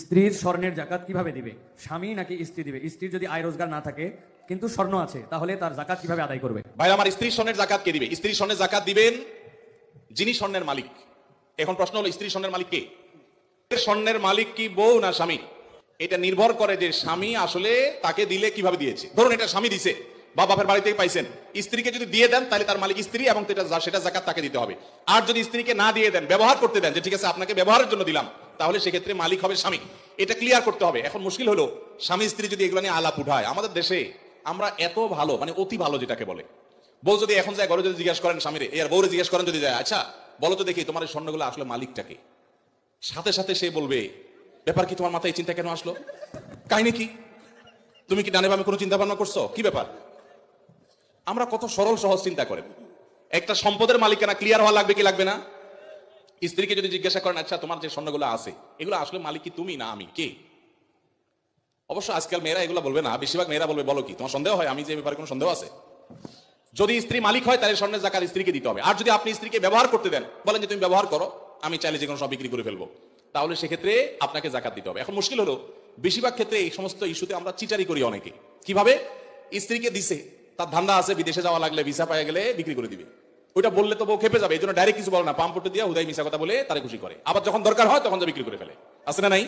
স্ত্রীর স্বর্ণের জাকাত কিভাবে দিবে? স্বামী নাকি স্ত্রী দিবে? স্ত্রীর যদি আয় রোজগার না থাকে কিন্তু স্বর্ণ আছে, তাহলে তার জাকাত কিভাবে আদায় করবে? ভাই আমার স্ত্রীর স্বর্ণের জাকাত কে দিবে? স্ত্রীর স্বর্ণের জাকাত দিবেন যিনি স্বর্ণের মালিক। এখন প্রশ্ন হলো, স্ত্রীর স্বর্ণের মালিক কে? স্বর্ণের মালিক কি বউ না স্বামী? এটা নির্ভর করে যে স্বামী আসলে তাকে দিলে কিভাবে দিয়েছে। ধরুন এটা স্বামী দিছে বা বাপের বাড়ি থেকে পাইছেন, স্ত্রীকে যদি দিয়ে দেন তাহলে তার মালিক স্ত্রী এবং সেটা জাকাত তাকে দিতে হবে। আর যদি স্ত্রীকে না দিয়ে দেন, ব্যবহার করতে দেন, যে ঠিক আছে আপনাকে ব্যবহারের জন্য দিলাম, তাহলে সেক্ষেত্রে মালিক হবে স্বামী। এটা ক্লিয়ার করতে হবে। এখন মুশকিল হলো, স্বামী স্ত্রী যদি এগুলো নিয়ে আলাপ উঠায়, আমাদের দেশে আমরা এত ভালো, মানে অতি ভালো যেটাকে বলে, বউ যদি এখন যায় ঘরে যদি জিজ্ঞেস করেন স্বামীরে, এর বউরে জিজ্ঞেস করেন যদি যায়, আচ্ছা বলো তো দেখি তোমার এই স্বর্ণগুলো আসলে মালিকটাকে, সাথে সাথে সে বলবে, ব্যাপার কি, তোমার মাথায় এই চিন্তা কেন আসলো, কাহিনী কি, তুমি কি ডানে বামে কোনো চিন্তা ভাবনা করছো, কি ব্যাপার? আমরা কত সরল সহজ চিন্তা করেন। একটা সম্পদের মালিকানা ক্লিয়ার হওয়া লাগবে কি লাগবে না? স্ত্রীকে যদি জিজ্ঞাসা করেন, আচ্ছা তোমার যে স্বর্ণগুলো আছে এগুলো আসলে মালিক কি তুমি না আমি, কে? অবশ্য আজকাল মেয়েরা এগুলো বলবে না, বেশিরভাগ মেয়েরা বলবে, বলো কি তোমার সন্দেহ হয় আমি যে ব্যাপারে কোনো সন্দেহ আছে? যদি স্ত্রী মালিক হয় তাহলে স্বর্ণের জাকাত স্ত্রীকে দিতে হবে। আর যদি আপনি স্ত্রীকে ব্যবহার করতে দেন, বলেন যে তুমি ব্যবহার করো, আমি চাইলে যে কোনো সব বিক্রি করে ফেলবো, তাহলে সেক্ষেত্রে আপনাকে জাকাত দিতে হবে। এখন মুশকিল হলো, বেশিরভাগ ক্ষেত্রে এই সমস্ত ইস্যুতে আমরা চিটারি করি অনেকে। কিভাবে? স্ত্রীকে দিছে, তার ধান্দা আছে বিদেশে যাওয়া লাগলে ভিসা পাওয়া গেলে বিক্রি করে দিবে, ওইটা বললে তো বউ খেপে যাবে, এই জন্য ডাইরেক্ট কিছু বলে না, পাম্পটে দিয়ে হুদাই মিশা কথা বলে তারা খুশি করে। আবার যখন দরকার হয় তখন যা বিক্রি করে ফেলে, আছে না নাই?